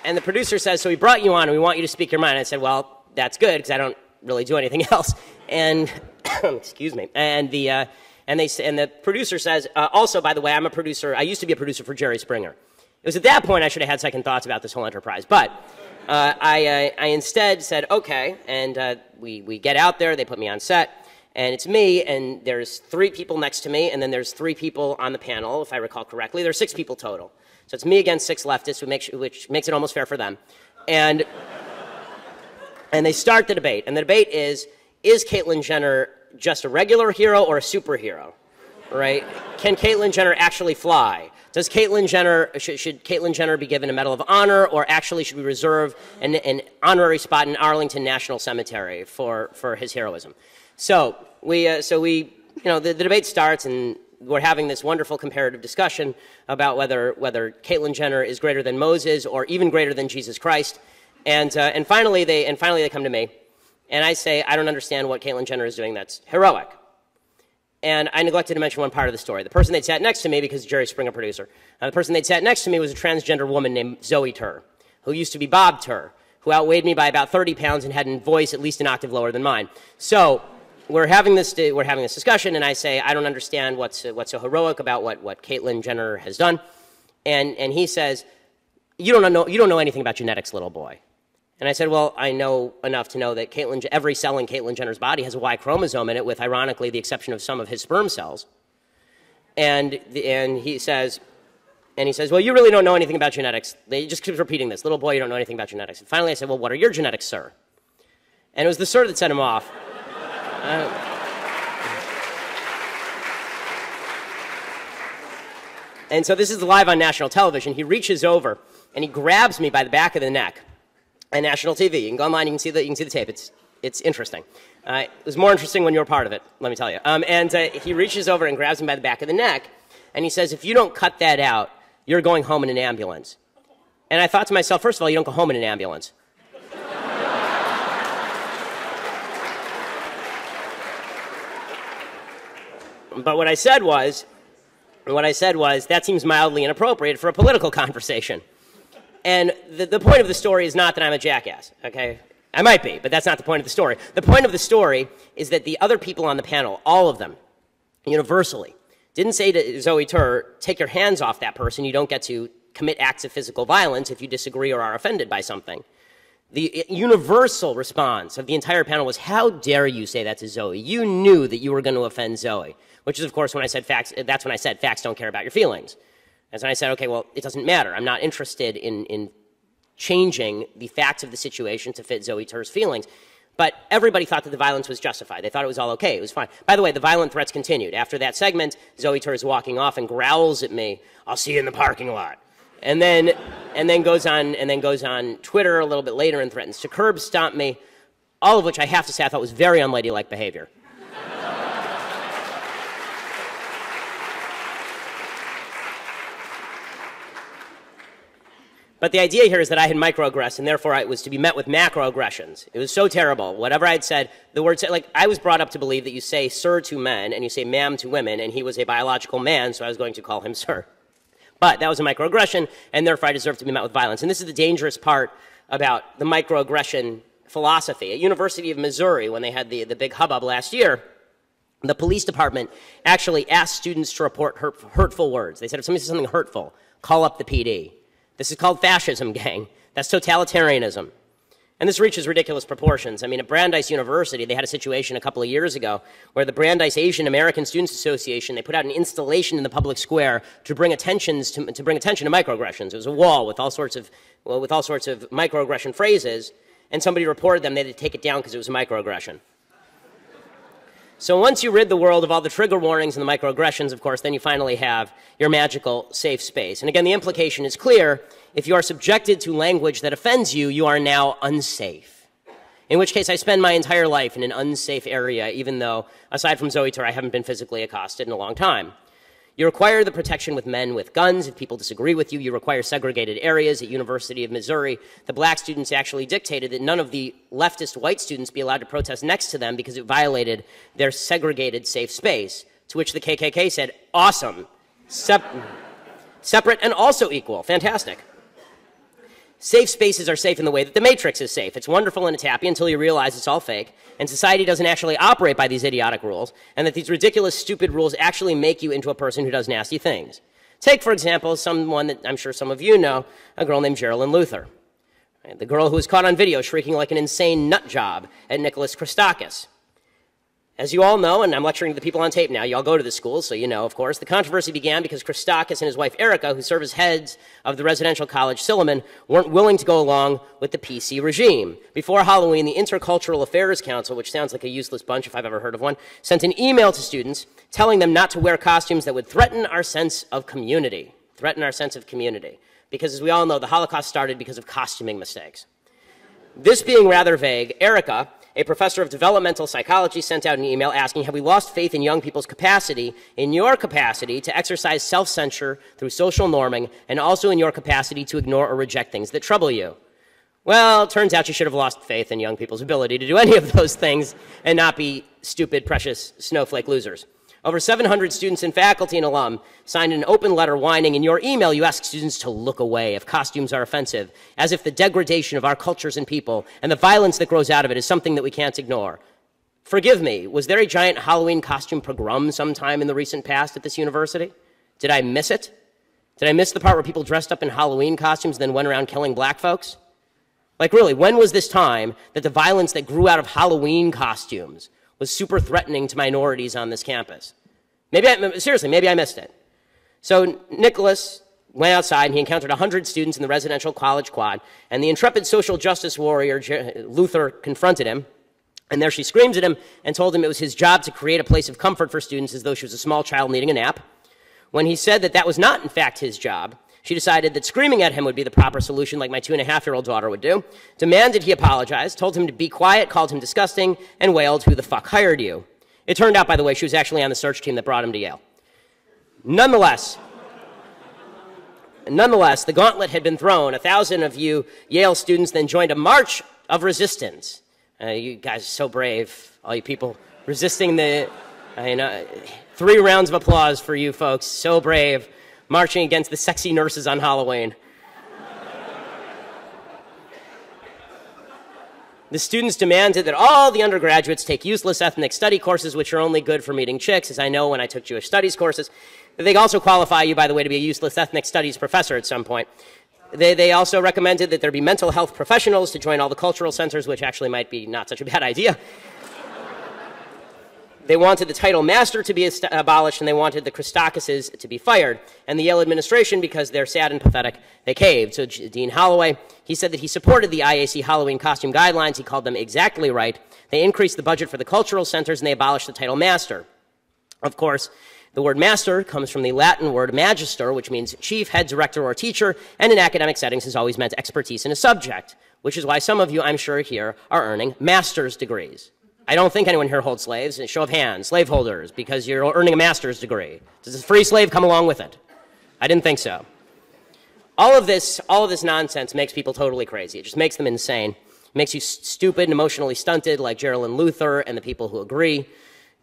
And the producer says, so we brought you on and we want you to speak your mind. I said, well, that's good because I don't really do anything else. And, excuse me. And the producer says, also, by the way, I'm a producer. I used to be a producer for Jerry Springer. It was at that point I should have had second thoughts about this whole enterprise. But I instead said, okay. And we get out there. They put me on set. And it's me, and there's 3 people next to me, and then there's 3 people on the panel, if I recall correctly. There's 6 people total. So it's me against 6 leftists, which makes it almost fair for them. And they start the debate. And the debate is Caitlyn Jenner just a regular hero or a superhero? Right? Can Caitlyn Jenner actually fly? Does Caitlyn Jenner, should Caitlyn Jenner be given a Medal of Honor, or actually should we reserve an honorary spot in Arlington National Cemetery for his heroism? So the debate starts, and we're having this wonderful comparative discussion about whether Caitlyn Jenner is greater than Moses or even greater than Jesus Christ. And finally they come to me, and I say, I don't understand what Caitlyn Jenner is doing that's heroic. And I neglected to mention one part of the story. The person they'd sat next to me, because Jerry Springer producer, the person they'd sat next to me was a transgender woman named Zoe Tur, who used to be Bob Tur, who outweighed me by about 30 pounds and had a voice at least an octave lower than mine. So we're having this discussion, and I say, I don't understand what's so heroic about what Caitlyn Jenner has done. And he says, you don't know anything about genetics, little boy. And I said, well, I know enough to know that every cell in Caitlyn Jenner's body has a Y chromosome in it, with, ironically, the exception of some of his sperm cells. And he says, well, you really don't know anything about genetics. He just keeps repeating this, little boy, you don't know anything about genetics. And finally I said, well, what are your genetics, sir? And it was the sir that set him off. And so this is live on national television. He reaches over and he grabs me by the back of the neck. On national TV. You can go online, you can see the tape. It's interesting. It was more interesting when you were part of it, let me tell you. He reaches over and grabs me by the back of the neck, and he says, if you don't cut that out, you're going home in an ambulance. And I thought to myself, first of all, you don't go home in an ambulance. But what I said was, that seems mildly inappropriate for a political conversation. And the point of the story is not that I'm a jackass, okay? I might be, but that's not the point of the story. The point of the story is that the other people on the panel, all of them, universally, didn't say to Zoe Tur, take your hands off that person. You don't get to commit acts of physical violence if you disagree or are offended by something. The universal response of the entire panel was, how dare you say that to Zoe? You knew that you were going to offend Zoe, which is, of course, when I said facts, that's when I said facts don't care about your feelings. And so I said, okay, well, it doesn't matter. I'm not interested in changing the facts of the situation to fit Zoe Tur's feelings. But everybody thought that the violence was justified. They thought it was all okay. It was fine. By the way, the violent threats continued. After that segment, Zoe Tur is walking off and growls at me, I'll see you in the parking lot. And then goes on Twitter a little bit later and threatens to curb stomp me, all of which I have to say I thought was very unladylike behavior. But the idea here is that I had microaggressed, and therefore I was to be met with macroaggressions. It was so terrible. Whatever I'd said, the word, like, I was brought up to believe that you say sir to men and you say ma'am to women, and he was a biological man, so I was going to call him sir. But that was a microaggression, and therefore I deserved to be met with violence. And this is the dangerous part about the microaggression philosophy. At University of Missouri, when they had the big hubbub last year, the police department actually asked students to report hurtful words. They said, if somebody says something hurtful, call up the PD. This is called fascism, gang. That's totalitarianism. And this reaches ridiculous proportions. I mean, at Brandeis University, they had a situation a couple of years ago where the Brandeis Asian American Students Association, they put out an installation in the public square to bring attention to microaggressions. It was a wall with all sorts of microaggression phrases, and somebody reported them. They had to take it down because it was a microaggression. So once you rid the world of all the trigger warnings and the microaggressions, of course, then you finally have your magical safe space. And again, the implication is clear. If you are subjected to language that offends you, you are now unsafe. In which case, I spend my entire life in an unsafe area, even though, aside from Zoe Tur, I haven't been physically accosted in a long time. You require the protection with men with guns. If people disagree with you, you require segregated areas. At University of Missouri, the black students actually dictated that none of the leftist white students be allowed to protest next to them because it violated their segregated safe space, to which the KKK said, awesome, separate and also equal, fantastic. Safe spaces are safe in the way that the Matrix is safe. It's wonderful and it's happy until you realize it's all fake, and society doesn't actually operate by these idiotic rules, and that these ridiculous, stupid rules actually make you into a person who does nasty things. Take, for example, someone that I'm sure some of you know, a girl named Geraldine Luther. The girl who was caught on video shrieking like an insane nut job at Nicholas Christakis. As you all know, and I'm lecturing to the people on tape now, you all go to the schools, so you know, of course, the controversy began because Christakis and his wife Erica, who serve as heads of the residential college Silliman, weren't willing to go along with the PC regime. Before Halloween, the Intercultural Affairs Council, which sounds like a useless bunch if I've ever heard of one, sent an email to students telling them not to wear costumes that would threaten our sense of community. Threaten our sense of community. Because as we all know, the Holocaust started because of costuming mistakes. This being rather vague, Erica, a professor of developmental psychology, sent out an email asking, have we lost faith in young people's capacity, in your capacity to exercise self-censure through social norming, and also in your capacity to ignore or reject things that trouble you? Well, it turns out you should have lost faith in young people's ability to do any of those things and not be stupid, precious snowflake losers. Over 700 students and faculty and alum signed an open letter whining, in your email you ask students to look away if costumes are offensive, as if the degradation of our cultures and people and the violence that grows out of it is something that we can't ignore. Forgive me, was there a giant Halloween costume pogrom sometime in the recent past at this university? Did I miss it? Did I miss the part where people dressed up in Halloween costumes and then went around killing black folks? Like really, when was this time that the violence that grew out of Halloween costumes was super threatening to minorities on this campus? Seriously, maybe I missed it. So Nicholas went outside and he encountered 100 students in the residential college quad, and the intrepid social justice warrior Luther confronted him, and there she screams at him and told him it was his job to create a place of comfort for students as though she was a small child needing a nap. When he said that that was not in fact his job, she decided that screaming at him would be the proper solution, like my 2.5-year-old daughter would do, demanded he apologize, told him to be quiet, called him disgusting, and wailed, "Who the fuck hired you?" It turned out, by the way, she was actually on the search team that brought him to Yale. Nonetheless, the gauntlet had been thrown. 1,000 of you Yale students then joined a march of resistance. You guys are so brave, all you people resisting the, 3 rounds of applause for you folks, so brave, marching against the sexy nurses on Halloween. The students demanded that all the undergraduates take useless ethnic study courses, which are only good for meeting chicks, as I know when I took Jewish studies courses. They also qualify you, by the way, to be a useless ethnic studies professor at some point. They also recommended that there be mental health professionals to join all the cultural centers, which actually might be not such a bad idea. They wanted the title master to be abolished, and they wanted the Christakises to be fired. And the Yale administration, because they're sad and pathetic, they caved. So Dean Holloway, he said that he supported the IAC Halloween costume guidelines. He called them exactly right. They increased the budget for the cultural centers, and they abolished the title master. Of course, the word master comes from the Latin word magister, which means chief, head, director, or teacher, and in academic settings has always meant expertise in a subject, which is why some of you, I'm sure, here are earning master's degrees. I don't think anyone here holds slaves. Show of hands, slaveholders, because you're earning a master's degree. Does a free slave come along with it? I didn't think so. All of this nonsense makes people totally crazy. It just makes them insane. It makes you stupid and emotionally stunted, like Geraldine Luther and the people who agree.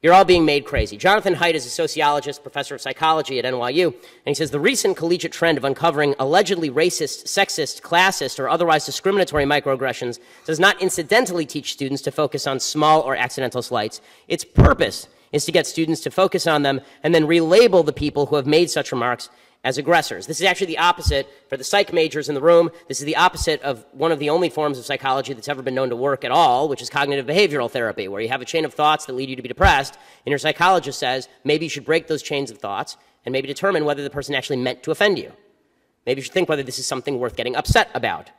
You're all being made crazy. Jonathan Haidt is a sociologist, professor of psychology at NYU, and he says the recent collegiate trend of uncovering allegedly racist, sexist, classist, or otherwise discriminatory microaggressions does not incidentally teach students to focus on small or accidental slights. Its purpose is to get students to focus on them and then relabel the people who have made such remarks as aggressors. This is actually the opposite for the psych majors in the room. This is the opposite of one of the only forms of psychology that's ever been known to work at all, which is cognitive behavioral therapy, where you have a chain of thoughts that lead you to be depressed, and your psychologist says maybe you should break those chains of thoughts and maybe determine whether the person actually meant to offend you. Maybe you should think whether this is something worth getting upset about.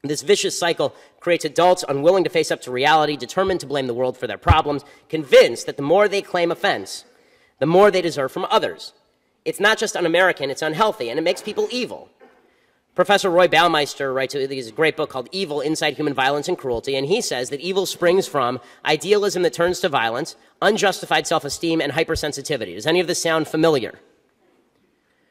This vicious cycle creates adults unwilling to face up to reality, determined to blame the world for their problems, convinced that the more they claim offense, the more they deserve from others. It's not just un-American, it's unhealthy, and it makes people evil. Professor Roy Baumeister writes a great book called Evil, Inside Human Violence and Cruelty, and he says that evil springs from idealism that turns to violence, unjustified self-esteem, and hypersensitivity. Does any of this sound familiar?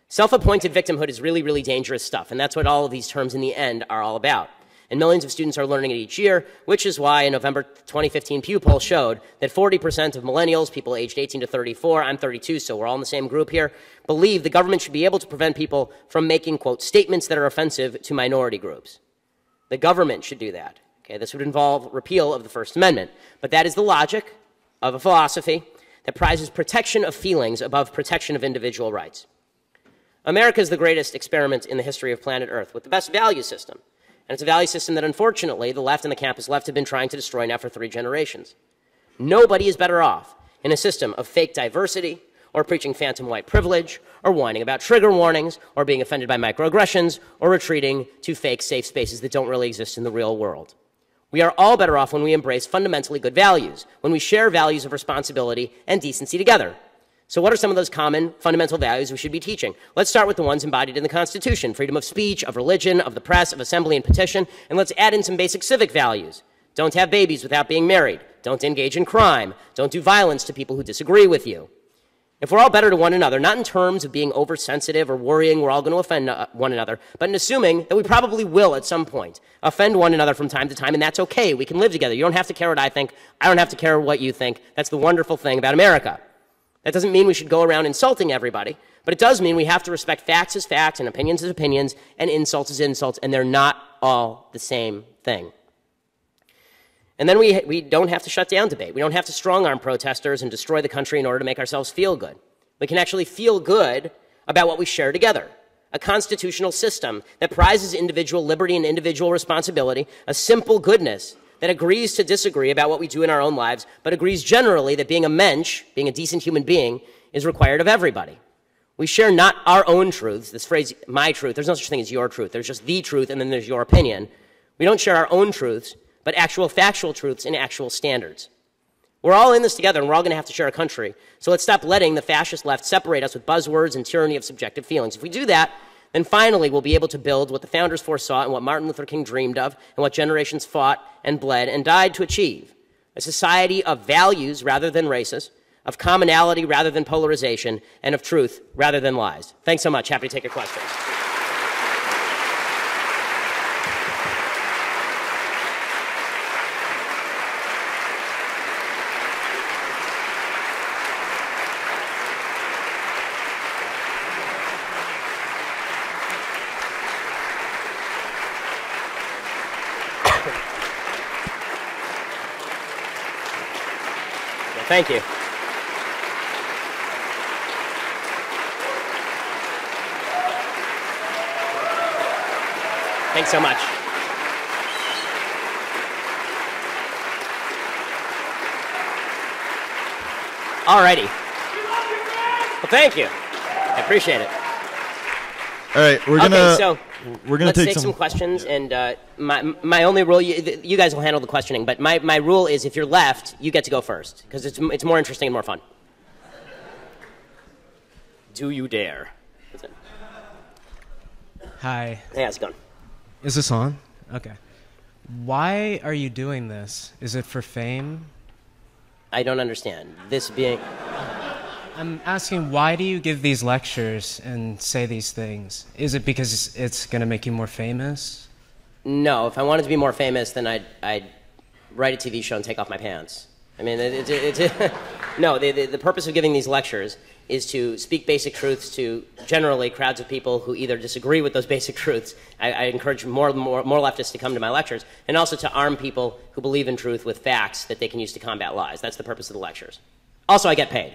Self-appointed victimhood is really, really dangerous stuff, and that's what all of these terms in the end are all about. And millions of students are learning it each year, which is why a November 2015 Pew poll showed that 40% of millennials, people aged 18 to 34, I'm 32, so we're all in the same group here, believe the government should be able to prevent people from making, quote, statements that are offensive to minority groups. The government should do that. Okay, this would involve repeal of the First Amendment. But that is the logic of a philosophy that prizes protection of feelings above protection of individual rights. America is the greatest experiment in the history of planet Earth with the best value system. And it's a value system that, unfortunately, the left and the campus left have been trying to destroy now for 3 generations. Nobody is better off in a system of fake diversity, or preaching phantom white privilege, or whining about trigger warnings, or being offended by microaggressions, or retreating to fake safe spaces that don't really exist in the real world. We are all better off when we embrace fundamentally good values, when we share values of responsibility and decency together. So what are some of those common fundamental values we should be teaching? Let's start with the ones embodied in the Constitution: freedom of speech, of religion, of the press, of assembly and petition, and let's add in some basic civic values. Don't have babies without being married. Don't engage in crime. Don't do violence to people who disagree with you. If we're all better to one another, not in terms of being oversensitive or worrying we're all going to offend one another, but in assuming that we probably will at some point offend one another from time to time, and that's okay. We can live together. You don't have to care what I think. I don't have to care what you think. That's the wonderful thing about America. That doesn't mean we should go around insulting everybody, but it does mean we have to respect facts as facts and opinions as opinions and insults as insults, and they're not all the same thing. And then we don't have to shut down debate. We don't have to strong-arm protesters and destroy the country in order to make ourselves feel good. We can actually feel good about what we share together. A constitutional system that prizes individual liberty and individual responsibility, a simple goodness that agrees to disagree about what we do in our own lives, but agrees generally that being a mensch, being a decent human being, is required of everybody. We share not our own truths, this phrase, my truth. There's no such thing as your truth. There's just the truth, and then there's your opinion. We don't share our own truths, but actual factual truths and actual standards. We're all in this together, and we're all going to have to share a country. So let's stop letting the fascist left separate us with buzzwords and tyranny of subjective feelings. If we do that, then finally we'll be able to build what the founders foresaw and what Martin Luther King dreamed of and what generations fought and bled and died to achieve: a society of values rather than races, of commonality rather than polarization, and of truth rather than lies. Thanks so much. Happy to take your questions. Thank you. Thanks so much. All righty. Well, thank you. I appreciate it. All right, we're gonna let's take some questions, and my only rule, you guys will handle the questioning, but my rule is if you're left, you get to go first, because it's more interesting and more fun. Do you dare? That's it. Hi. Hey, how's it going? Is this on? Okay. Why are you doing this? Is it for fame? I don't understand. This being... I'm asking, why do you give these lectures and say these things? Is it because it's going to make you more famous? No, if I wanted to be more famous, then I'd write a TV show and take off my pants. I mean, no, the purpose of giving these lectures is to speak basic truths to generally crowds of people who either disagree with those basic truths. I encourage more leftists to come to my lectures, and also to arm people who believe in truth with facts that they can use to combat lies. That's the purpose of the lectures. Also, I get paid.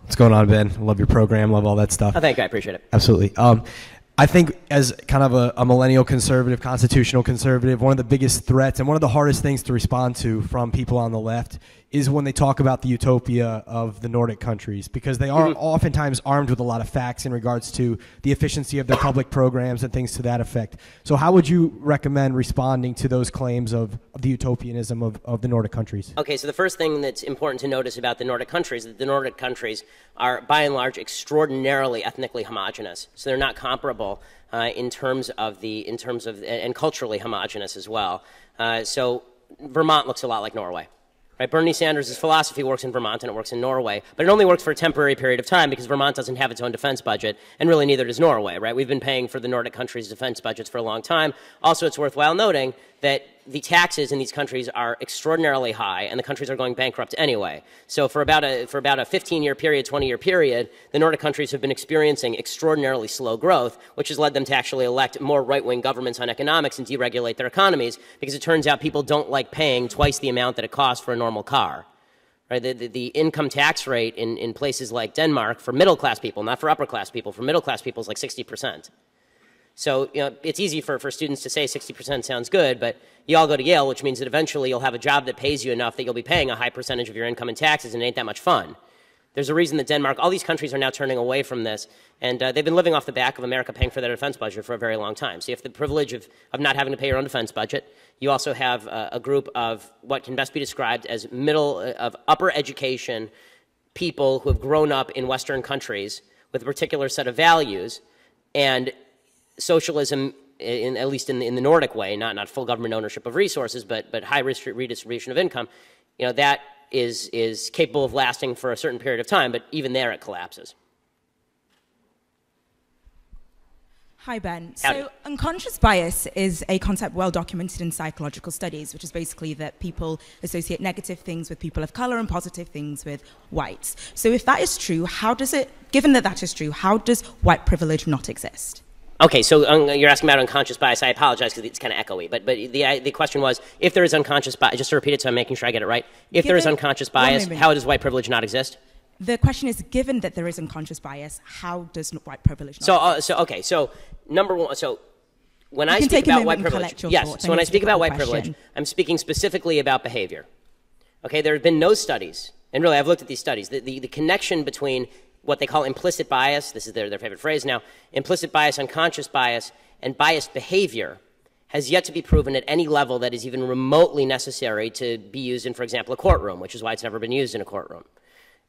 What's going on, Ben? Love your program, love all that stuff. Oh, thank you, I appreciate it. Absolutely. I think as kind of a millennial conservative, constitutional conservative, one of the biggest threats and one of the hardest things to respond to from people on the left is when they talk about the utopia of the Nordic countries, because they are oftentimes armed with a lot of facts in regards to the efficiency of their public programs and things to that effect. So how would you recommend responding to those claims of the utopianism of the Nordic countries? Okay, so the first thing that's important to notice about the Nordic countries is that the Nordic countries are, by and large, extraordinarily ethnically homogenous. So they're not comparable and culturally homogenous as well. So Vermont looks a lot like Norway. Right? Bernie Sanders' philosophy works in Vermont and it works in Norway, but it only works for a temporary period of time because Vermont doesn't have its own defense budget, and really neither does Norway, right? We've been paying for the Nordic countries' defense budgets for a long time. Also, it's worthwhile noting that the taxes in these countries are extraordinarily high, and the countries are going bankrupt anyway. So for about a 15-year period, 20-year period, the Nordic countries have been experiencing extraordinarily slow growth, which has led them to actually elect more right-wing governments on economics and deregulate their economies, because it turns out people don't like paying twice the amount that it costs for a normal car. Right? The income tax rate in places like Denmark for middle-class people, not for upper-class people, for middle-class people is like 60%. So, it's easy for students to say 60% sounds good, but you all go to Yale, which means that eventually you'll have a job that pays you enough that you'll be paying a high percentage of your income in taxes, and it ain't that much fun. There's a reason that Denmark, all these countries are now turning away from this, and they've been living off the back of America paying for their defense budget for a very long time. So you have the privilege of not having to pay your own defense budget. You also have a group of what can best be described as upper education people who have grown up in Western countries with a particular set of values, and socialism, at least in the Nordic way, not full government ownership of resources, but high redistribution of income, that is capable of lasting for a certain period of time, but even there it collapses. Hi, Ben. Howdy. So unconscious bias is a concept well documented in psychological studies, which is basically that people associate negative things with people of color and positive things with whites. So if that is true, given that that is true, how does white privilege not exist? Okay, so you're asking about unconscious bias. I apologize because it's kind of echoey, but the question was, if there is unconscious bias, just to repeat it so I'm making sure I get it right, if there is unconscious bias, how does white privilege not exist? The question is, given that there is unconscious bias, how does white privilege not exist? So number one, so when I speak about white privilege, yes, so when I speak about white privilege, I'm speaking specifically about behavior. Okay, there have been no studies, and really I've looked at these studies, the connection between what they call implicit bias, this is their favorite phrase now, implicit bias, unconscious bias, and biased behavior has yet to be proven at any level that is even remotely necessary to be used in, for example, a courtroom, which is why it's never been used in a courtroom.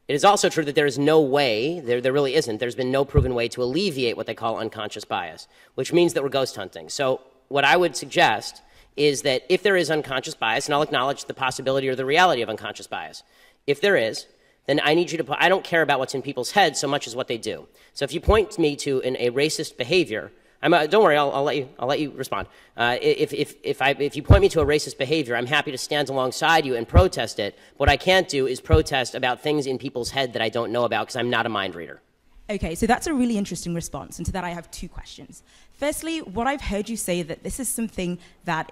It is also true that there is no way, there really isn't, there's been no proven way to alleviate what they call unconscious bias, which means that we're ghost hunting. So what I would suggest is that if there is unconscious bias, and I'll acknowledge the possibility or the reality of unconscious bias, if there is, then I need you to I don't care about what's in people's heads so much as what they do. So if you point me to a racist behavior, don't worry, I'll let you respond. If you point me to a racist behavior, I'm happy to stand alongside you and protest it. What I can't do is protest about things in people's head that I don't know about because I'm not a mind reader. Okay, so that's a really interesting response, and to that I have two questions. Firstly, what I've heard you say that this is something that,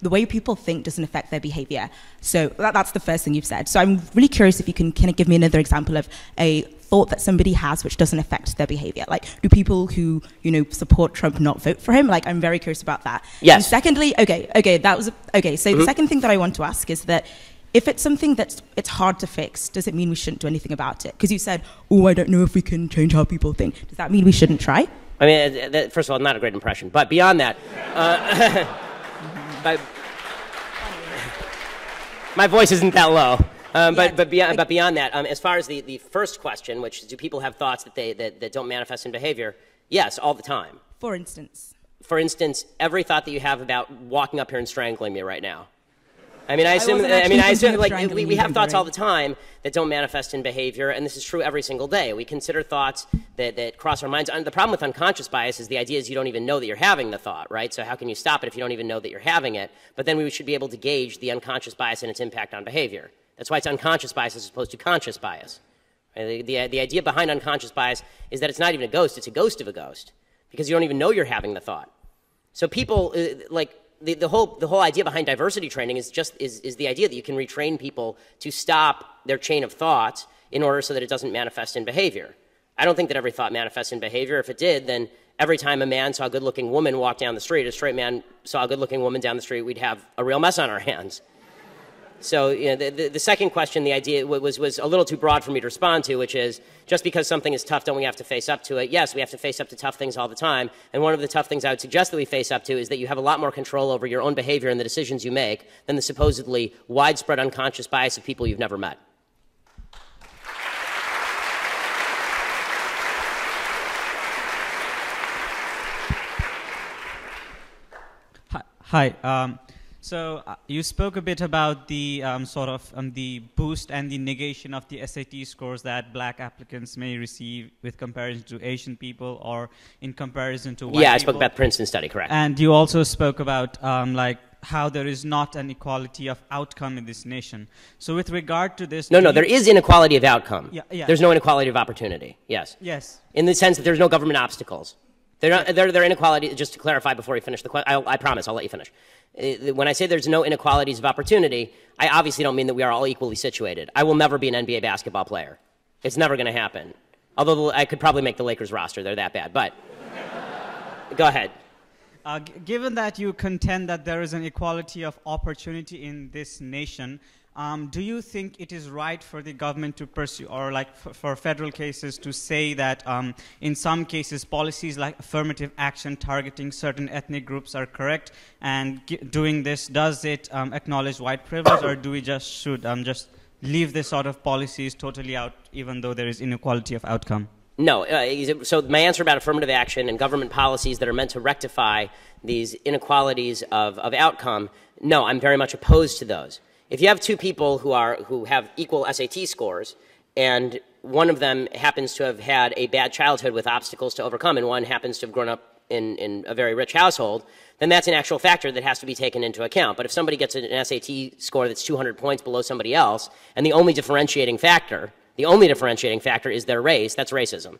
the way people think doesn't affect their behavior. So that's the first thing you've said. So I'm really curious if you can kind of give me another example of a thought that somebody has which doesn't affect their behavior. Like, do people who, support Trump not vote for him? Like, I'm very curious about that. Yes. And secondly, so the second thing that I want to ask is that if it's something it's hard to fix, does it mean we shouldn't do anything about it? Because you said, I don't know if we can change how people think. Does that mean we shouldn't try? I mean, first of all, not a great impression. But beyond that, my voice isn't that low. But beyond that, as far as the first question, which is, do people have thoughts that don't manifest in behavior? Yes, all the time. For instance? For instance, every thought that you have about walking up here and strangling me right now. I assume like we have thoughts all the time that don't manifest in behavior, and this is true every single day. We consider thoughts that cross our minds. And the problem with unconscious bias is the idea is you don't even know that you're having the thought, right? So how can you stop it if you don't even know that you're having it? But then we should be able to gauge the unconscious bias and its impact on behavior. That's why it's unconscious bias as opposed to conscious bias. Right? The idea behind unconscious bias is that it's not even a ghost, it's a ghost of a ghost, because you don't even know you're having the thought. So people, the whole idea behind diversity training is the idea that you can retrain people to stop their chain of thought in order so that it doesn't manifest in behavior. I don't think that every thought manifests in behavior. If it did, then every time a man saw a good-looking woman walk down the street, a straight man saw a good-looking woman down the street, we'd have a real mess on our hands. So the second question, the idea was a little too broad for me to respond to, which is, just because something is tough, don't we have to face up to it? Yes, we have to face up to tough things all the time. And one of the tough things I would suggest that we face up to is that you have a lot more control over your own behavior and the decisions you make than the supposedly widespread unconscious bias of people you've never met. Hi. So you spoke a bit about the the boost and the negation of the SAT scores that black applicants may receive with comparison to Asian people or in comparison to white people. Yeah, I spoke about the Princeton study, correct. And you also spoke about like how there is not an equality of outcome in this nation. So with regard to this... No, there is inequality of outcome. Yeah. There's no inequality of opportunity, yes. Yes. In the sense that there's no government obstacles. They're inequality, just to clarify before you finish the question, I promise, I'll let you finish. When I say there's no inequalities of opportunity, I obviously don't mean that we are all equally situated. I will never be an NBA basketball player. It's never going to happen. Although I could probably make the Lakers roster. They're that bad. But go ahead. Given that you contend that there is an equality of opportunity in this nation, do you think it is right for the government to pursue, or like for federal cases to say that in some cases policies like affirmative action targeting certain ethnic groups are correct, and doing this, does it acknowledge white privilege, or do we should just leave this sort of policies totally out even though there is inequality of outcome? No. So my answer about affirmative action and government policies that are meant to rectify these inequalities of outcome, no, I'm very much opposed to those. If you have two people who have equal SAT scores, and one of them happens to have had a bad childhood with obstacles to overcome, and one happens to have grown up in a very rich household, then that's an actual factor that has to be taken into account. But if somebody gets an SAT score that's 200 points below somebody else, and the only differentiating factor is their race, that's racism.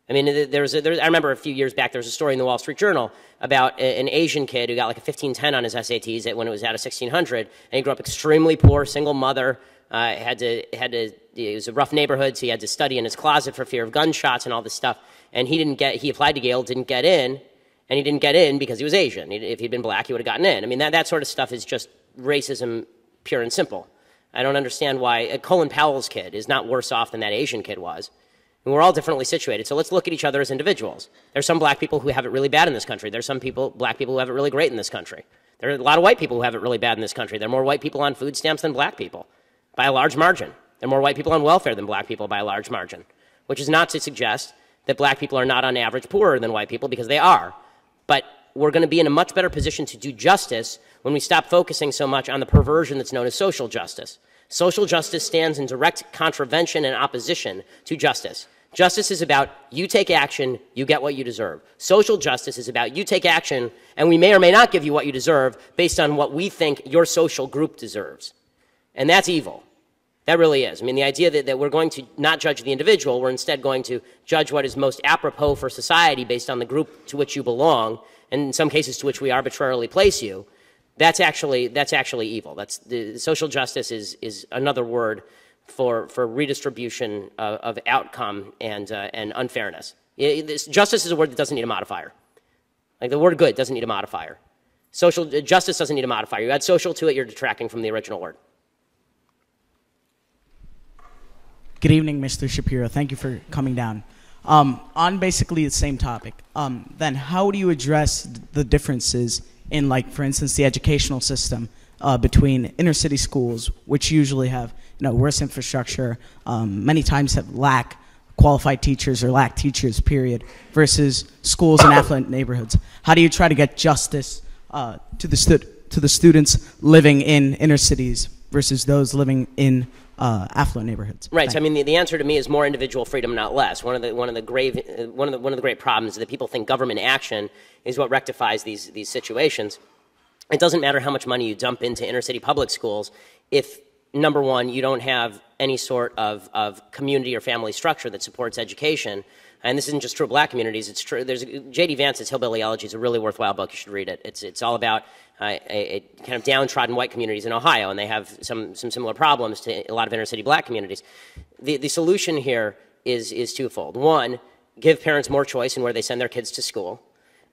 I mean, I remember a few years back, there was a story in the Wall Street Journal about an Asian kid who got like a 1510 on his SATs when it was out of 1600, and he grew up extremely poor, single mother, it was a rough neighborhood, so he had to study in his closet for fear of gunshots and all this stuff, and he applied to Yale, didn't get in, and he didn't get in because he was Asian. If he'd been black, he would have gotten in. I mean, that sort of stuff is just racism pure and simple. I don't understand why Colin Powell's kid is not worse off than that Asian kid was. And we're all differently situated, so let's look at each other as individuals. There's some black people who have it really bad in this country. There's some black people who have it really great in this country. There are a lot of white people who have it really bad in this country. There are more white people on food stamps than black people, by a large margin. There are more white people on welfare than black people by a large margin, which is not to suggest that black people are not on average poorer than white people, because they are. But we're going to be in a much better position to do justice when we stop focusing so much on the perversion that's known as social justice. Social justice stands in direct contravention and opposition to justice. Justice is about you take action, you get what you deserve. Social justice is about you take action, and we may or may not give you what you deserve based on what we think your social group deserves. And that's evil. That really is. I mean, the idea that we're going to not judge the individual, we're instead going to judge what is most apropos for society based on the group to which you belong, and in some cases to which we arbitrarily place you, that's actually evil. The social justice is another word for redistribution of outcome and unfairness. Justice is a word that doesn't need a modifier. Like the word good doesn't need a modifier. Justice doesn't need a modifier. You add social to it, you're detracting from the original word. Good evening, Mr. Shapiro. Thank you for coming down. On basically the same topic, then how do you address the differences in, like, for instance, the educational system between inner city schools, which usually have worse infrastructure, many times have lack qualified teachers or lack teachers, period, versus schools in affluent neighborhoods? How do you try to get justice to the students living in inner cities versus those living in affluent neighborhoods? Right. So I mean, the answer to me is more individual freedom, not less. One of the great problems is that people think government action is what rectifies these situations. It doesn't matter how much money you dump into inner city public schools if, number one, you don't have any sort of community or family structure that supports education. And this isn't just true of black communities. It's true. There's J.D. Vance's Hillbilly Elegy is a really worthwhile book. You should read it. It's all about a kind of downtrodden white communities in Ohio, and they have some similar problems to a lot of inner city black communities. The solution here is twofold. One, give parents more choice in where they send their kids to school,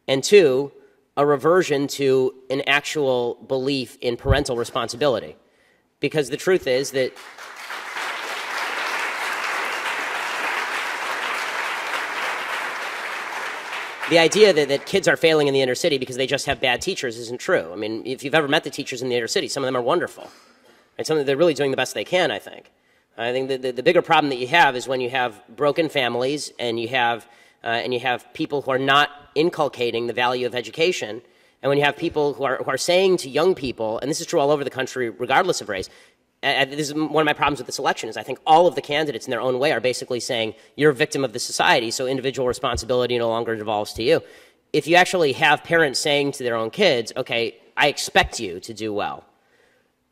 and two, a reversion to an actual belief in parental responsibility, because the truth is that the idea that kids are failing in the inner city because they just have bad teachers isn't true. I mean, if you've ever met the teachers in the inner city, some of them are wonderful. Right? They're really doing the best they can, I think. I think the bigger problem that you have is when you have broken families and you have people who are not inculcating the value of education, And when you have people who are saying to young people, and this is true all over the country regardless of race, this is one of my problems with this election, is I think all of the candidates in their own way are basically saying, you're a victim of the society, so individual responsibility no longer devolves to you. If you actually have parents saying to their own kids, okay, I expect you to do well.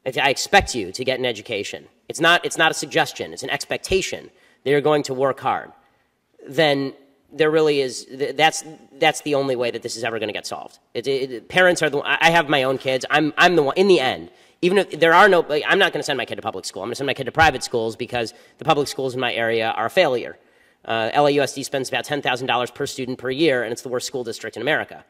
I expect you to get an education. It's not a suggestion, it's an expectation that you're going to work hard. Then there really is, that's the only way that this is ever going to get solved. Parents are I have my own kids. I'm the one, in the end, even if there are no, I'm not going to send my kid to public school. I'm going to send my kid to private schools because the public schools in my area are a failure. LAUSD spends about $10,000 per student per year, and it's the worst school district in America.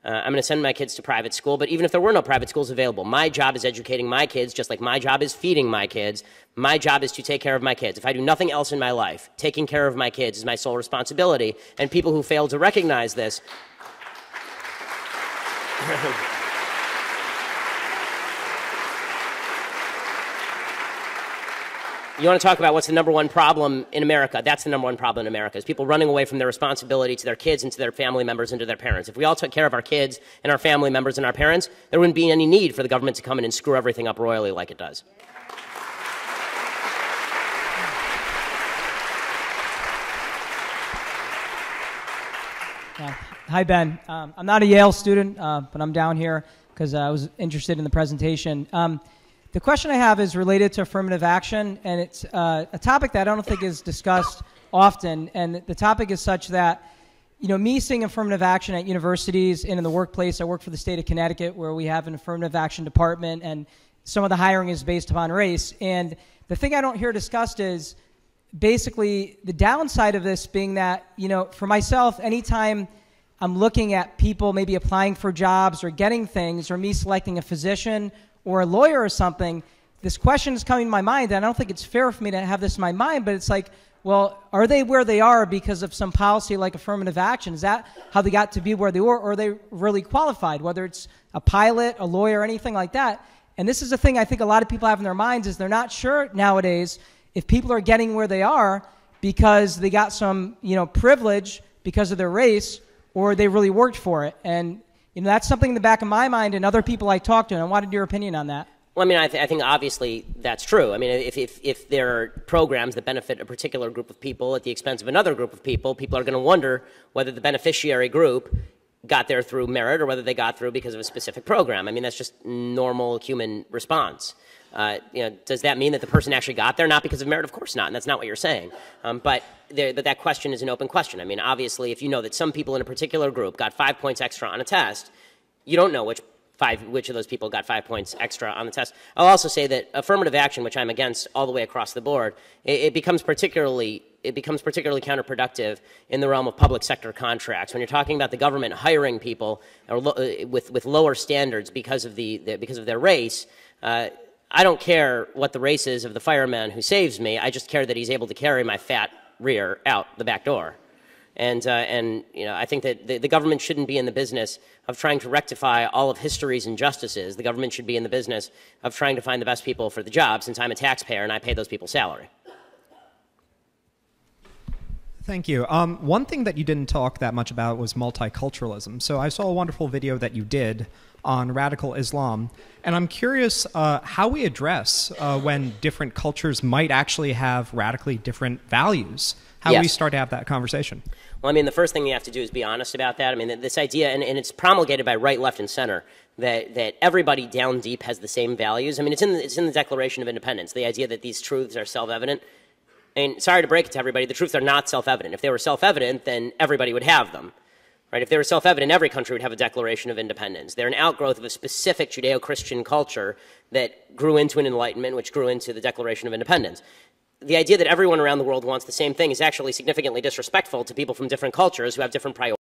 I'm going to send my kids to private school, but even if there were no private schools available, my job is educating my kids, just like my job is feeding my kids. My job is to take care of my kids. If I do nothing else in my life, taking care of my kids is my sole responsibility, and people who fail to recognize this... You want to talk about what's the number one problem in America? That's the number one problem in America, is people running away from their responsibility to their kids and to their family members and to their parents. If we all took care of our kids and our family members and our parents, there wouldn't be any need for the government to come in and screw everything up royally like it does. Hi, Ben. I'm not a Yale student, but I'm down here because I was interested in the presentation. The question I have is related to affirmative action, and it's a topic that I don't think is discussed often. And the topic is such that, you know, me seeing affirmative action at universities and in the workplace, I work for the state of Connecticut where we have an affirmative action department, and some of the hiring is based upon race. And the thing I don't hear discussed is basically the downside of this being that, you know, for myself, anytime I'm looking at people maybe applying for jobs or getting things, or me selecting a physician or a lawyer or something, this question is coming to my mind, and I don't think it's fair for me to have this in my mind, but it's like, well, are they where they are because of some policy like affirmative action? Is that how they got to be where they were, or are they really qualified, whether it's a pilot, a lawyer, anything like that? And this is the thing I think a lot of people have in their minds, is they're not sure nowadays if people are getting where they are because they got some, you know, privilege because of their race, or they really worked for it. And you know, that's something in the back of my mind and other people I talk to, and I wanted your opinion on that. Well, I mean, I think obviously that's true. I mean, if there are programs that benefit a particular group of people at the expense of another group of people, people are going to wonder whether the beneficiary group got there through merit or whether they got through because of a specific program. I mean, that's just normal human response. You know, does that mean that the person actually got there not because of merit? Of course not, and that's not what you're saying. But that question is an open question. I mean, obviously, if you know that some people in a particular group got 5 points extra on a test, you don't know which of those people got 5 points extra on the test. I'll also say that affirmative action, which I'm against all the way across the board, it becomes particularly counterproductive in the realm of public sector contracts. When you're talking about the government hiring people with lower standards because of their race, I don't care what the race is of the fireman who saves me. I just care that he's able to carry my fat rear out the back door. And you know, I think that the government shouldn't be in the business of trying to rectify all of history's injustices. The government should be in the business of trying to find the best people for the job, since I'm a taxpayer and I pay those people's salary. Thank you. One thing that you didn't talk that much about was multiculturalism. So I saw a wonderful video that you did on radical Islam, and I'm curious how we address when different cultures might actually have radically different values. How do we start to have that conversation? Well, I mean, the first thing you have to do is be honest about that. I mean, this idea, and it's promulgated by right, left, and center, that everybody down deep has the same values. I mean, it's in the Declaration of Independence, the idea that these truths are self-evident. And sorry to break it to everybody, the truths are not self-evident. If they were self-evident, then everybody would have them. Right? If they were self-evident, every country would have a Declaration of Independence. They're an outgrowth of a specific Judeo-Christian culture that grew into an Enlightenment, which grew into the Declaration of Independence. The idea that everyone around the world wants the same thing is actually significantly disrespectful to people from different cultures who have different priorities.